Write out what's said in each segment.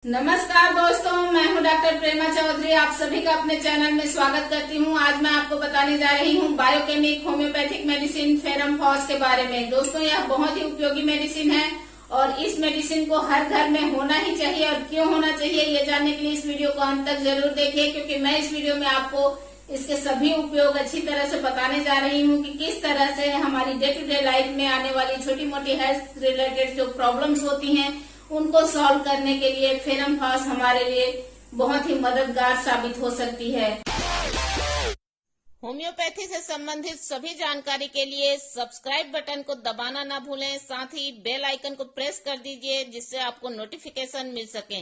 नमस्कार दोस्तों, मैं हूं डॉक्टर प्रेमा चौधरी। आप सभी का अपने चैनल में स्वागत करती हूं। आज मैं आपको बताने जा रही हूं biochemic homoeopathic medicine ferrum phos के बारे में। दोस्तों, यह बहुत ही उपयोगी मेडिसिन है और इस मेडिसिन को हर घर में होना ही चाहिए। और क्यों होना चाहिए ये जानने के लिए इस वीडियो को अंत तक जरूर देखिए, क्योंकि मैं इस वीडियो में आपको इसके सभी उपयोग अच्छी तरह से बताने जा रही हूँ कि किस तरह से हमारी डे टू डे लाइफ में आने वाली छोटी मोटी हेल्थ रिलेटेड जो प्रॉब्लम्स होती हैं उनको सॉल्व करने के लिए फेरम फॉस हमारे लिए बहुत ही मददगार साबित हो सकती है। होम्योपैथी से संबंधित सभी जानकारी के लिए सब्सक्राइब बटन को दबाना ना भूलें, साथ ही बेल आइकन को प्रेस कर दीजिए जिससे आपको नोटिफिकेशन मिल सके।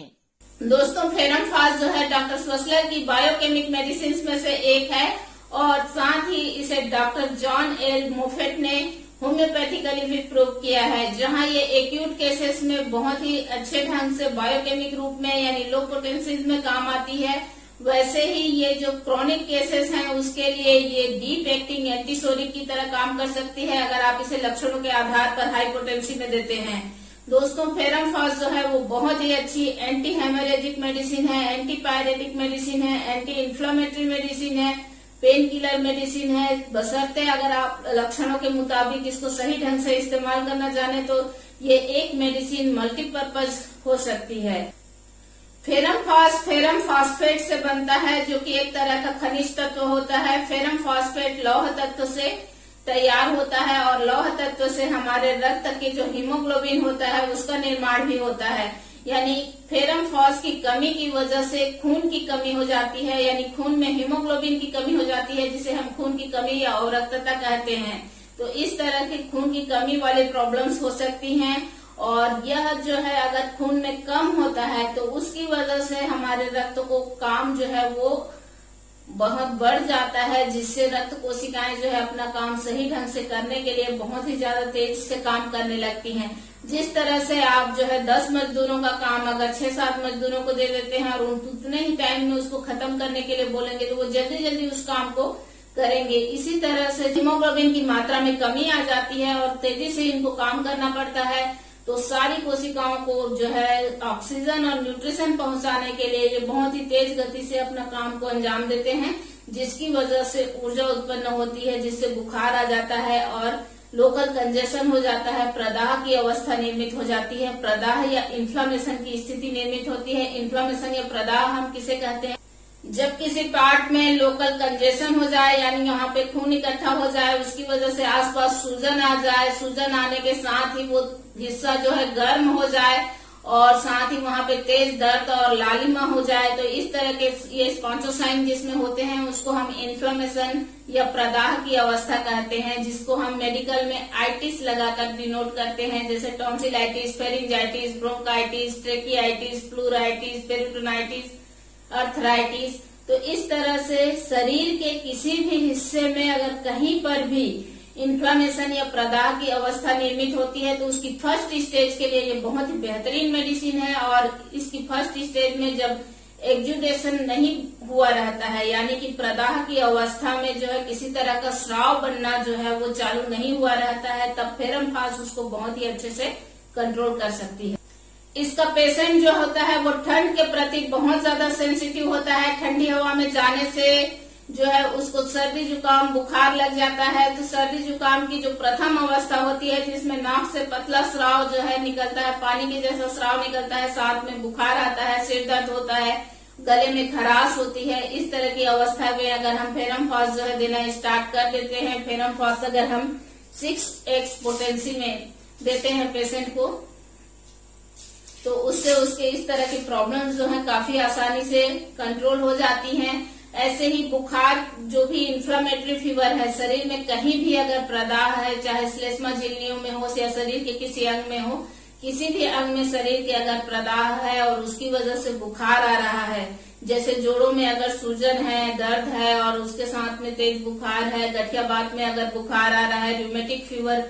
दोस्तों, फेरम फॉस जो है डॉक्टर स्वसलर की बायोकेमिक मेडिसिन में से एक है और साथ ही इसे डॉक्टर जॉन एल मोफेट ने होम्योपैथिकली भी प्रूव किया है। जहां ये एक्यूट केसेस में बहुत ही अच्छे ढंग से बायोकेमिक रूप में यानी लो पोटेंसीज में काम आती है, वैसे ही ये जो क्रॉनिक केसेस हैं उसके लिए ये डीप एक्टिंग एंटीसोरिक की तरह काम कर सकती है अगर आप इसे लक्षणों के आधार पर हाई पोटेंसी में देते हैं। दोस्तों, फेरम फॉस जो है वो बहुत ही अच्छी एंटी हेमोरेजिक मेडिसिन है, एंटी पायरेटिक मेडिसिन है, एंटी इन्फ्लामेटरी मेडिसिन है, पेन किलर मेडिसिन है, बशर्ते अगर आप लक्षणों के मुताबिक इसको सही ढंग से इस्तेमाल करना जाने तो ये एक मेडिसिन मल्टीपर्पज हो सकती है। फेरम फॉस फेरम फॉस्फेट से बनता है जो कि एक तरह का खनिज तत्व होता है। फेरम फॉस्फेट लौह तत्व से तैयार होता है और लौह तत्व से हमारे रक्त के जो हीमोग्लोबिन होता है उसका निर्माण भी होता है। यानी फेरम फॉस की कमी की वजह से खून की कमी हो जाती है, यानी खून में हीमोग्लोबिन की कमी हो जाती है जिसे हम खून की कमी या अवरक्तता कहते हैं। तो इस तरह की खून की कमी वाली प्रॉब्लम्स हो सकती हैं और यह जो है अगर खून में कम होता है तो उसकी वजह से हमारे रक्त को काम जो है वो बहुत बढ़ जाता है, जिससे रक्त कोशिकाएं जो है अपना काम सही ढंग से करने के लिए बहुत ही ज्यादा तेज से काम करने लगती हैं। जिस तरह से आप जो है 10 मजदूरों का काम अगर 6-7 मजदूरों को दे देते हैं और उतने ही टाइम में उसको खत्म करने के लिए बोलेंगे तो वो जल्दी जल्दी उस काम को करेंगे। इसी तरह से हीमोग्लोबिन की मात्रा में कमी आ जाती है और तेजी से इनको काम करना पड़ता है, तो सारी कोशिकाओं को जो है ऑक्सीजन और न्यूट्रिशन पहुंचाने के लिए ये बहुत ही तेज गति से अपना काम को अंजाम देते हैं, जिसकी वजह से ऊर्जा उत्पन्न होती है, जिससे बुखार आ जाता है और लोकल कंजेशन हो जाता है, प्रदाह की अवस्था निर्मित हो जाती है, प्रदाह या इन्फ्लामेशन की स्थिति निर्मित होती है। इन्फ्लामेशन या प्रदाह हम किसे कहते हैं? जब किसी पार्ट में लोकल कंजेशन हो जाए यानी यहाँ पे खून इकट्ठा हो जाए, उसकी वजह से आसपास सूजन आ जाए, सूजन आने के साथ ही वो हिस्सा जो है गर्म हो जाए और साथ ही वहाँ पे तेज दर्द और लालिमा हो जाए, तो इस तरह के ये पांचों साइन जिसमें होते हैं उसको हम इन्फ्लेमेशन या प्रदाह की अवस्था कहते हैं, जिसको हम मेडिकल में आइटिस लगाकर डिनोट करते हैं, जैसे tonsillitis, pharyngitis, bronchitis, tracheitis, pleuritis, peritonitis, arthritis. तो इस तरह से शरीर के किसी भी हिस्से में अगर कहीं पर भी इन्फ्लामेशन या प्रदाह की अवस्था निर्मित होती है तो उसकी फर्स्ट स्टेज के लिए ये बहुत ही बेहतरीन मेडिसिन है। और इसकी फर्स्ट स्टेज में जब एक्जुडेशन नहीं हुआ रहता है यानी कि प्रदाह की अवस्था में जो है किसी तरह का स्राव बनना जो है वो चालू नहीं हुआ रहता है, तब फेरम फॉस उसको बहुत ही अच्छे से कंट्रोल कर सकती है। इसका पेशेंट जो होता है वो ठंड के प्रति बहुत ज्यादा सेंसिटिव होता है। ठंडी हवा में जाने से जो है उसको सर्दी जुकाम बुखार लग जाता है। तो सर्दी जुकाम की जो प्रथम अवस्था होती है जिसमें नाक से पतला स्राव जो है निकलता है, पानी के जैसा स्राव निकलता है, साथ में बुखार आता है, सिर दर्द होता है, गले में खराश होती है, इस तरह की अवस्था में अगर हम फेरम फॉस जो है देना स्टार्ट कर देते हैं, फेरम फॉस अगर हम 6x पोटेंसी में देते हैं पेशेंट को, तो उससे उसके इस तरह की प्रॉब्लम्स जो है काफी आसानी से कंट्रोल हो जाती हैं। ऐसे ही बुखार जो भी इन्फ्लामेटरी फीवर है, शरीर में कहीं भी अगर प्रदाह है, चाहे श्लेष्मा झिल्लियों में हो या शरीर के किसी अंग में हो, किसी भी अंग में शरीर के अगर प्रदाह है और उसकी वजह से बुखार आ रहा है, जैसे जोड़ों में अगर सूजन है, दर्द है और उसके साथ में तेज बुखार है, गठियाबात में अगर बुखार आ रहा है, र्यूमेटिक फीवर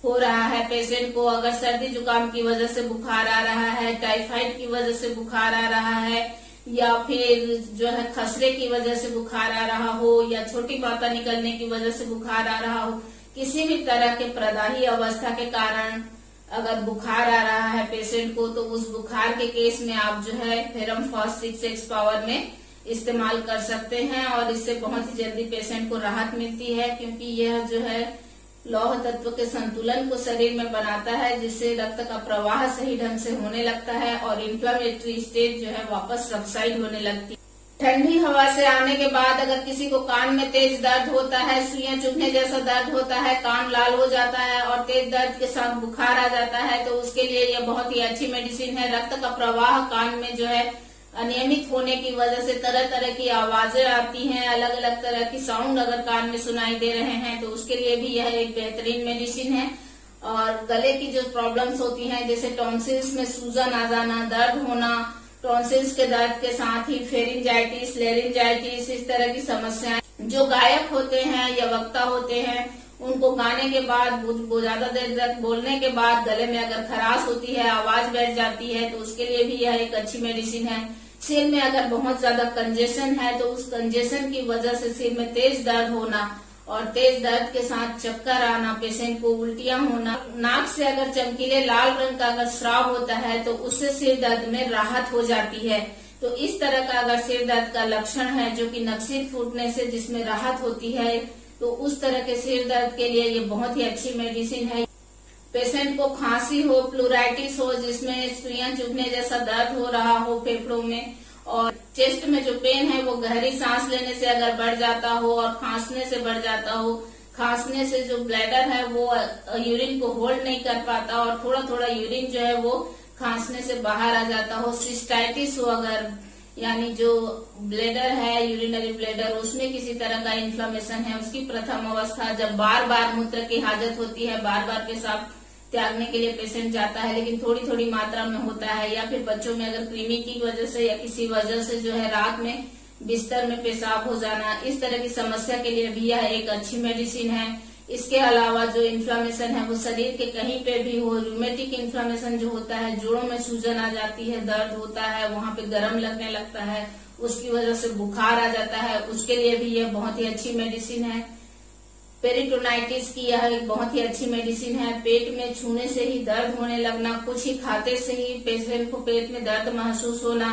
हो रहा है पेशेंट को, अगर सर्दी जुकाम की वजह से बुखार आ रहा है, टाइफाइड की वजह से बुखार आ रहा है, या फिर जो है खसरे की वजह से बुखार आ रहा हो या छोटी बाता निकलने की वजह से बुखार आ रहा हो, किसी भी तरह के प्रदाही अवस्था के कारण अगर बुखार आ रहा है पेशेंट को, तो उस बुखार के केस में आप जो है फेरम फास्ट 6x पावर में इस्तेमाल कर सकते हैं और इससे बहुत ही जल्दी पेशेंट को राहत मिलती है, क्योंकि यह जो है लौह तत्व के संतुलन को शरीर में बनाता है, जिससे रक्त का प्रवाह सही ढंग से होने लगता है और इन्फ्लेमेटरी स्टेज जो है वापस सबसाइड होने लगती है। ठंडी हवा से आने के बाद अगर किसी को कान में तेज दर्द होता है, सुइयां चुभने जैसा दर्द होता है, कान लाल हो जाता है और तेज दर्द के साथ बुखार आ जाता है, तो उसके लिए यह बहुत ही अच्छी मेडिसिन है। रक्त का प्रवाह कान में जो है अनियमित होने की वजह से तरह तरह की आवाजें आती हैं, अलग अलग तरह की साउंड अगर कान में सुनाई दे रहे हैं, तो उसके लिए भी यह एक बेहतरीन मेडिसिन है। और गले की जो प्रॉब्लम्स होती हैं, जैसे टॉन्सिल्स में सूजन आ जाना, दर्द होना, टॉन्सिल्स के दर्द के साथ ही फेरिंजाइटिस, लेरिंजाइटिस, इस तरह की समस्याएं जो गायक होते हैं या वक्ता होते हैं, उनको गाने के बाद ज्यादा देर तक बोलने के बाद गले में अगर खराश होती है, आवाज बैठ जाती है, तो उसके लिए भी यह एक अच्छी मेडिसिन है। सिर में अगर बहुत ज्यादा कंजेशन है, तो उस कंजेशन की वजह से सिर में तेज दर्द होना और तेज दर्द के साथ चक्कर आना, पेशेंट को उल्टियां होना, नाक से अगर चमकीले लाल रंग का अगर स्राव होता है, तो उससे सिर दर्द में राहत हो जाती है। तो इस तरह का अगर सिर दर्द का लक्षण है, जो कि नक्सीर फूटने से जिसमें राहत होती है, तो उस तरह के सिर दर्द के लिए ये बहुत ही अच्छी मेडिसिन है। पेशेंट को खांसी हो, प्लूराइटिस हो, जिसमें सुइयां चुभने जैसा दर्द हो रहा हो फेफड़ों में, और चेस्ट में जो पेन है वो गहरी सांस लेने से अगर बढ़ जाता हो और खांसने से बढ़ जाता हो, खांसने से जो ब्लैडर है वो यूरिन को होल्ड नहीं कर पाता और थोड़ा थोड़ा यूरिन जो है वो खांसने से बाहर आ जाता हो, सिस्टाइटिस हो अगर, यानी जो ब्लैडर है यूरिनरी ब्लैडर, उसमें किसी तरह का इन्फ्लेमेशन है, उसकी प्रथम अवस्था, जब बार बार मूत्र की हाजत होती है, बार बार पेशाब त्यागने के लिए पेशेंट जाता है लेकिन थोड़ी थोड़ी मात्रा में होता है, या फिर बच्चों में अगर कृमि की वजह से या किसी वजह से जो है रात में बिस्तर में पेशाब हो जाना, इस तरह की समस्या के लिए भी यह एक अच्छी मेडिसिन है। इसके अलावा जो इन्फ्लेमेशन है वो शरीर के कहीं पे भी हो, रूमेटिक इन्फ्लेमेशन जो होता है, जोड़ों में सूजन आ जाती है, दर्द होता है, वहां पे गर्म लगने लगता है, उसकी वजह से बुखार आ जाता है, उसके लिए भी यह बहुत ही अच्छी मेडिसिन है। पेरिटोनाइटिस की यह एक बहुत ही अच्छी मेडिसिन है। पेट में छूने से ही दर्द होने लगना, कुछ ही खाते से ही पेशेंट को पेट में दर्द महसूस होना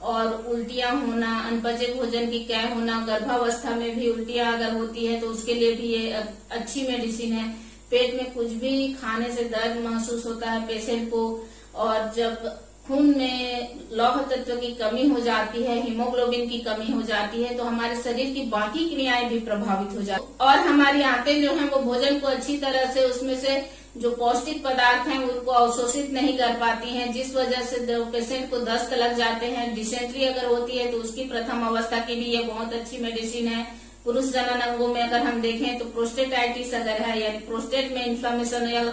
और उल्टियां होना, अनपचे भोजन की कै होना, गर्भावस्था में भी उल्टियां अगर होती है तो उसके लिए भी ये अच्छी मेडिसिन है। पेट में कुछ भी खाने से दर्द महसूस होता है पेशेंट को, और जब खून में लौह तत्व की कमी हो जाती है, हीमोग्लोबिन की कमी हो जाती है, तो हमारे शरीर की बाकी क्रियाएं भी प्रभावित हो जाती है और हमारी आंतें जो हैं वो भोजन को अच्छी तरह से, उसमें से जो पौष्टिक पदार्थ हैं उनको अवशोषित नहीं कर पाती हैं, जिस वजह से पेशेंट को दस्त लग जाते हैं। डिसेंट्री अगर होती है तो उसकी प्रथम अवस्था की भी ये बहुत अच्छी मेडिसिन है। पुरुष जनन अंगों में अगर हम देखें तो प्रोस्टेटाइटिस अगर है, यानी प्रोस्टेट में इन्फ्लेमेशन या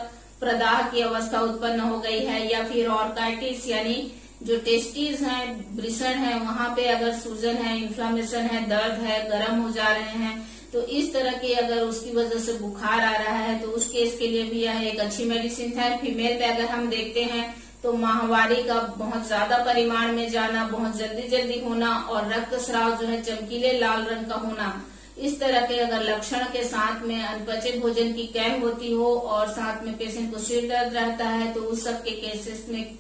प्रदाह की अवस्था उत्पन्न हो गई है, या फिर ऑर्काइटिस यानी जो टेस्टिस हैं, वृषण है, वहां पे अगर सूजन है, इन्फ्लेमेशन है, दर्द है, गर्म हो जा रहे हैं, तो इस तरह की अगर उसकी वजह से बुखार आ रहा है तो उस केस के लिए भी यह एक अच्छी मेडिसिन है। फीमेल पे अगर हम देखते हैं तो माहवारी का बहुत ज्यादा परिमाण में जाना, बहुत जल्दी जल्दी होना और रक्तस्राव जो है चमकीले लाल रंग का होना, इस तरह के अगर लक्षण के साथ में अनपचे भोजन की कैम होती हो और साथ में पेशेंट को सिर दर्द रहता है, तो उस सब के केसेस में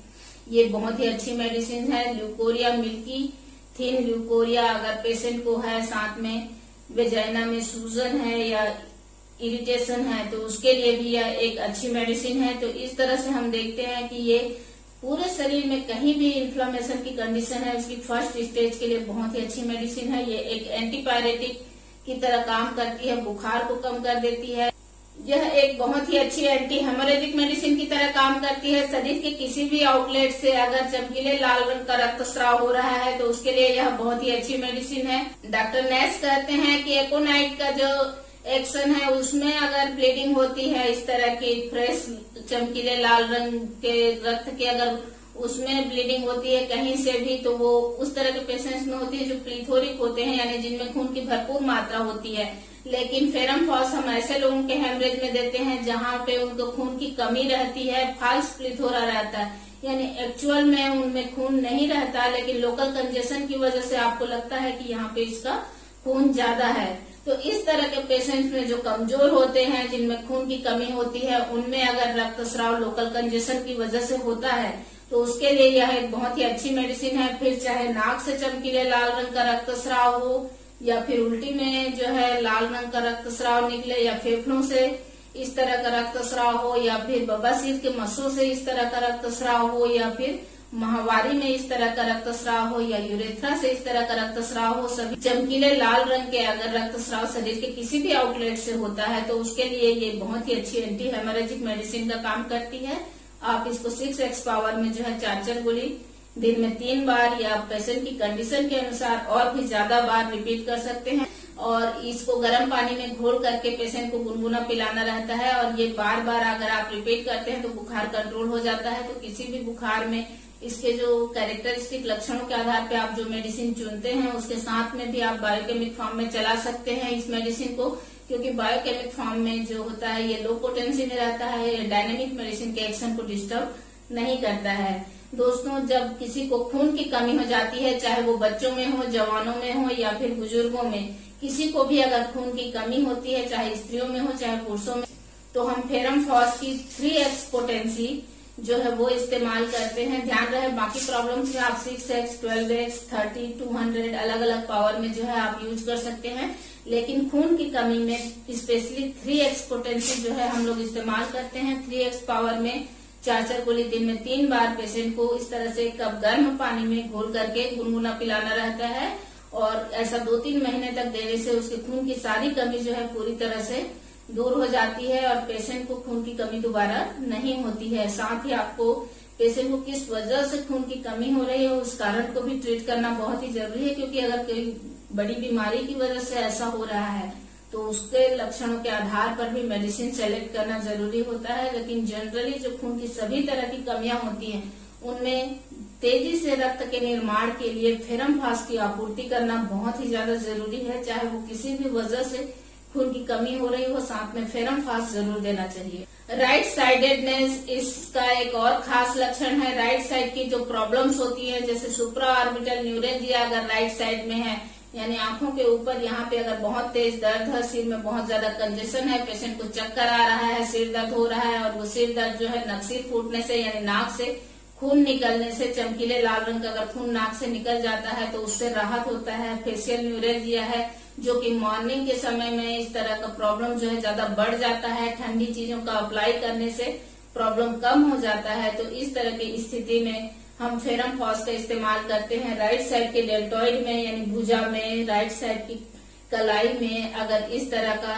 ये बहुत ही अच्छी मेडिसिन है। ल्यूकोरिया मिल्की थिन ल्यूकोरिया अगर पेशेंट को है, साथ में वेजाइना में सूजन है या इरिटेशन है, तो उसके लिए भी यह एक अच्छी मेडिसिन है। तो इस तरह से हम देखते हैं कि ये पूरे शरीर में कहीं भी इन्फ्लेमेशन की कंडीशन है उसकी फर्स्ट स्टेज के लिए बहुत ही अच्छी मेडिसिन है। ये एक एंटीपायरेटिक की तरह काम करती है, बुखार को कम कर देती है। यह एक बहुत ही अच्छी एंटी हेमोरेजिक मेडिसिन की तरह काम करती है। शरीर के किसी भी आउटलेट से अगर चमकीले लाल रंग का रक्तस्राव हो रहा है तो उसके लिए यह बहुत ही अच्छी मेडिसिन है। डॉक्टर नैश कहते हैं कि एकोनाइट का जो एक्शन है उसमें अगर ब्लीडिंग होती है, इस तरह की फ्रेश चमकीले लाल रंग के रक्त के अगर उसमें ब्लीडिंग होती है कहीं से भी, तो वो उस तरह के पेशेंट्स में होती है जो प्लीथोरिक होते हैं, यानी जिनमें खून की भरपूर मात्रा होती है। लेकिन फेरम फॉस हम ऐसे लोगों के हेमरेज में देते हैं जहाँ पे उनको खून की कमी रहती है, फाल्स प्लीथोरा रहता है, यानी एक्चुअल में उनमें खून नहीं रहता, लेकिन लोकल कंजेशन की वजह से आपको लगता है कि यहाँ पे इसका खून ज्यादा है। तो इस तरह के पेशेंट्स में जो कमजोर होते हैं, जिनमें खून की कमी होती है, उनमें अगर रक्तस्राव लोकल कंजेशन की वजह से होता है तो उसके लिए यह एक बहुत ही अच्छी मेडिसिन है। फिर चाहे नाक से चमकीले लाल रंग का रक्तस्राव हो, या फिर उल्टी में जो है लाल रंग का रक्तस्राव निकले, या फेफड़ों से इस तरह का रक्तस्राव हो, या फिर बवासीर के मसों से इस तरह का रक्तस्राव हो, या फिर माहवारी में इस तरह का रक्तस्राव हो, या यूरेथ्रा से इस तरह का रक्तस्राव हो, सभी चमकीले लाल रंग के अगर रक्तस्राव शरीर के किसी भी आउटलेट से होता है तो उसके लिए ये बहुत ही अच्छी एंटी हेमोरेजिक मेडिसिन का काम करती है। आप इसको 6x पावर में जो है 4 गोली दिन में 3 बार या पेशेंट की कंडीशन के अनुसार और भी ज्यादा बार रिपीट कर सकते हैं। और इसको गर्म पानी में घोल करके पेशेंट को गुनगुना पिलाना रहता है, और ये बार बार अगर आप रिपीट करते हैं तो बुखार कंट्रोल हो जाता है। तो किसी भी बुखार में इसके जो कैरेक्टरिस्टिक लक्षणों के आधार पे आप जो मेडिसिन चुनते हैं उसके साथ में भी आप बायोकेमिक फॉर्म में चला सकते हैं इस मेडिसिन को, क्योंकि बायोकेमिक फॉर्म में जो होता है ये लो पोटेंसी में रहता है, ये डायनेमिक मेडिसिन के एक्शन को डिस्टर्ब नहीं करता है। दोस्तों, जब किसी को खून की कमी हो जाती है, चाहे वो बच्चों में हो, जवानों में हो या फिर बुजुर्गों में, किसी को भी अगर खून की कमी होती है, चाहे स्त्रियों में हो चाहे पुरुषों में, तो हम फेरम फॉस की 3x पोटेंसी जो है वो इस्तेमाल करते हैं। ध्यान रहे बाकी प्रॉब्लम्स में आप 6x, 12x, 30, 200 अलग अलग पावर में जो है आप यूज कर सकते हैं, लेकिन खून की कमी में स्पेशली 3x पोटेंसी जो है हम लोग इस्तेमाल करते हैं। 3x पावर में 4 गोली दिन में 3 बार पेशेंट को इस तरह से कप गर्म पानी में घोल करके गुनगुना पिलाना रहता है, और ऐसा 2-3 महीने तक देने से उसके खून की सारी कमी जो है पूरी तरह से दूर हो जाती है और पेशेंट को खून की कमी दोबारा नहीं होती है। साथ ही आपको पेशेंट को किस वजह से खून की कमी हो रही है उस कारण को भी ट्रीट करना बहुत ही जरूरी है, क्योंकि अगर कोई बड़ी बीमारी की वजह से ऐसा हो रहा है तो उसके लक्षणों के आधार पर भी मेडिसिन सेलेक्ट करना जरूरी होता है। लेकिन जनरली जो खून की सभी तरह की कमियां होती हैं उनमें तेजी से रक्त के निर्माण के लिए फेरम फास की आपूर्ति करना बहुत ही ज्यादा जरूरी है। चाहे वो किसी भी वजह से खून की कमी हो रही हो, साथ में फेरम फास जरूर देना चाहिए। राइट साइडेडनेस इसका एक और खास लक्षण है। राइट साइड की जो प्रॉब्लम्स होती है, जैसे सुप्रा ऑर्बिटल न्यूरेंजिया अगर राइट साइड में है, यानी आंखों के ऊपर यहाँ पे अगर बहुत तेज दर्द है, सिर में बहुत ज्यादा कंजेशन है, पेशेंट को चक्कर आ रहा है, सिर दर्द हो रहा है, और वो सिर दर्द जो है नक्सीर फूटने से यानी नाक से खून निकलने से, चमकीले लाल रंग का अगर खून नाक से निकल जाता है तो उससे राहत होता है। फेशियल न्यूरेंजिया है जो कि मॉर्निंग के समय में इस तरह का प्रॉब्लम जो है ज्यादा बढ़ जाता है, ठंडी चीजों का अप्लाई करने से प्रॉब्लम कम हो जाता है। तो इस तरह की स्थिति में हम फेरम फॉस का इस्तेमाल करते हैं। राइट साइड के डेल्टॉइड में यानी भुजा में, राइट साइड की कलाई में अगर इस तरह का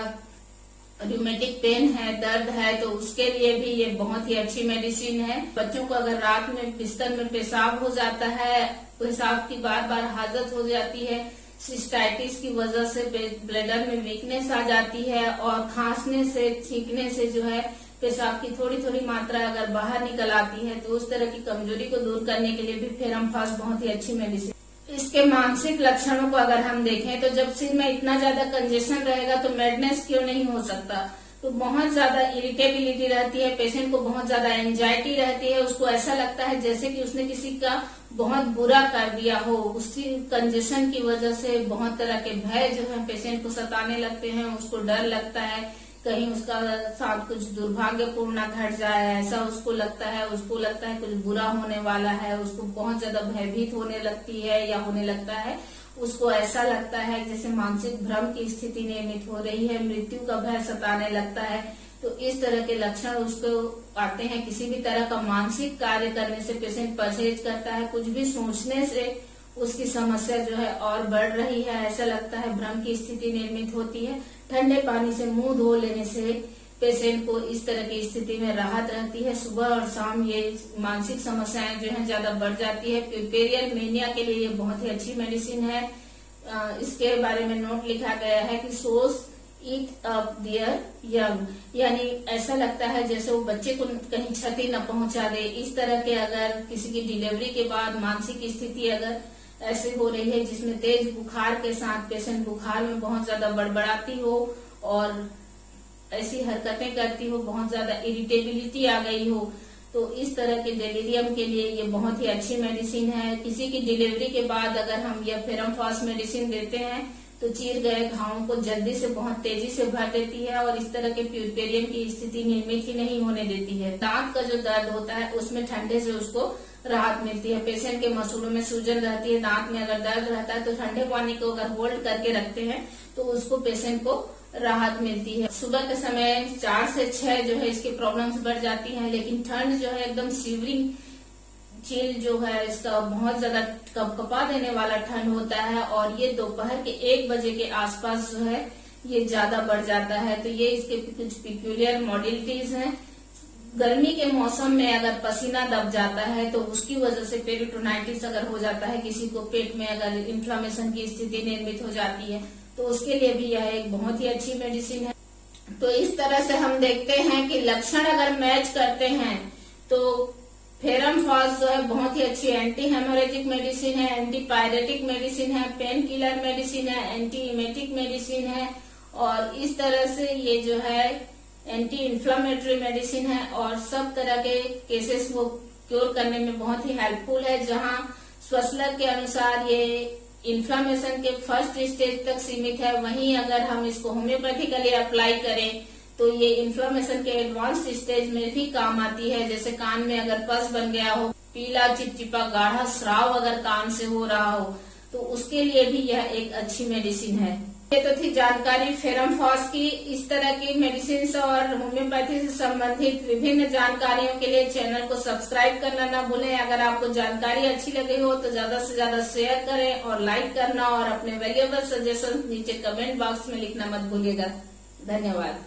रूमेटिक पेन है, दर्द है, तो उसके लिए भी ये बहुत ही अच्छी मेडिसिन है। बच्चों को अगर रात में बिस्तर में पेशाब हो जाता है, पेशाब की बार बार हाजत हो जाती है, सिस्टाइटिस की वजह से ब्लैडर में वीकनेस आ जाती है, और खांसने से, छींकने से जो है पेशाब की थोड़ी थोड़ी मात्रा अगर बाहर निकल आती है, तो उस तरह की कमजोरी को दूर करने के लिए भी फेरम फास बहुत ही अच्छी मेडिसिन। इसके मानसिक लक्षणों को अगर हम देखें तो जब सिर में इतना ज्यादा कंजेशन रहेगा तो मैडनेस क्यों नहीं हो सकता, तो बहुत ज्यादा इरिटेबिलिटी रहती है, पेशेंट को बहुत ज्यादा एंजाइटी रहती है, उसको ऐसा लगता है जैसे कि उसने किसी का बहुत बुरा कर दिया हो। उसी कंजेशन की वजह से बहुत तरह के भय जो है पेशेंट को सताने लगते हैं, उसको डर लगता है कहीं उसका साथ कुछ दुर्भाग्यपूर्ण घट जाए, ऐसा उसको लगता है कुछ बुरा होने वाला है, उसको बहुत ज्यादा भयभीत होने लगती है या होने लगता है, उसको ऐसा लगता है जैसे मानसिक भ्रम की स्थिति निर्मित हो रही है, मृत्यु का भय सताने लगता है। तो इस तरह के लक्षण उसको आते हैं। किसी भी तरह का मानसिक कार्य करने से पेशेंट परहेज करता है, कुछ भी सोचने से उसकी समस्या जो है और बढ़ रही है, ऐसा लगता है, भ्रम की स्थिति निर्मित होती है। ठंडे पानी से मुंह धो लेने से पेशेंट को इस तरह की स्थिति में राहत रहती है। सुबह और शाम ये मानसिक समस्याएं जो है ज्यादा बढ़ जाती है। प्यूपेरियल मेनिया के लिए ये बहुत ही अच्छी मेडिसिन है। इसके बारे में नोट लिखा गया है कि सोस ईट अप देयर यंग, यानी ऐसा लगता है जैसे वो बच्चे को कहीं क्षति न पहुंचा दे। इस तरह के अगर किसी की डिलीवरी के बाद मानसिक स्थिति अगर ऐसे हो रही है जिसमें तेज बुखार के साथ पेशेंट बुखार में बहुत ज्यादा बड़बड़ाती हो और ऐसी हरकतें करती हो, बहुत ज्यादा इरिटेबिलिटी आ गई हो, तो इस तरह के डेलीरियम के लिए ये बहुत ही अच्छी मेडिसिन है। किसी की डिलीवरी के बाद अगर हम ये फेरम फास मेडिसिन देते हैं तो चीर गए घावों को जल्दी से बहुत तेजी से भर देती है और इस तरह के प्यूरपेरियम की स्थिति निर्मित ही नहीं होने देती है। दांत का जो दर्द होता है उसमें ठंडे से उसको राहत मिलती है। पेशेंट के मसूड़ों में सूजन रहती है, दांत में अगर दर्द रहता है तो ठंडे पानी को अगर होल्ड करके रखते हैं तो उसको पेशेंट को राहत मिलती है। सुबह के समय 4 से 6 जो है इसकी प्रॉब्लम्स बढ़ जाती हैं, लेकिन ठंड जो है एकदम शिवरिंग चील जो है इसका बहुत ज्यादा कपकपा देने वाला ठंड होता है और ये दोपहर के 1 बजे के आसपास जो है ये ज्यादा बढ़ जाता है। तो ये इसके कुछ पिक्यूलियर मॉडलिटीज हैं। गर्मी के मौसम में अगर पसीना दब जाता है तो उसकी वजह से पेरिटोनाइटिस अगर हो जाता है, किसी को पेट में अगर इन्फ्लामेशन की स्थिति निर्मित हो जाती है तो उसके लिए भी यह एक बहुत ही अच्छी मेडिसिन है। तो इस तरह से हम देखते हैं कि लक्षण अगर मैच करते हैं तो फेरम फॉस जो है बहुत ही अच्छी एंटी हेमोरेजिक मेडिसिन है, एंटी पायरेटिक मेडिसिन है, पेन किलर मेडिसिन है, एंटी इमेटिक मेडिसिन है और इस तरह से ये जो है एंटी इन्फ्लामेटरी मेडिसिन है और सब तरह के केसेस वो क्योर करने में बहुत ही हेल्पफुल है। जहां स्वसलर के अनुसार ये इन्फ्लामेशन के फर्स्ट स्टेज तक सीमित है, वहीं अगर हम इसको होम्योपैथिकली अप्लाई करें तो ये इन्फ्लामेशन के एडवांस स्टेज में भी काम आती है। जैसे कान में अगर पस बन गया हो, पीला चिपचिपा गाढ़ा स्राव अगर कान से हो रहा हो तो उसके लिए भी यह एक अच्छी मेडिसिन है। ये तो थी जानकारी फेरम फॉस की। इस तरह की मेडिसिन और होम्योपैथी से संबंधित विभिन्न जानकारियों के लिए चैनल को सब्सक्राइब करना न भूलें। अगर आपको जानकारी अच्छी लगी हो तो ज्यादा से ज्यादा शेयर करें और लाइक करना और अपने वैल्यूएबल सजेशन नीचे कमेंट बॉक्स में लिखना मत भूलिएगा। धन्यवाद।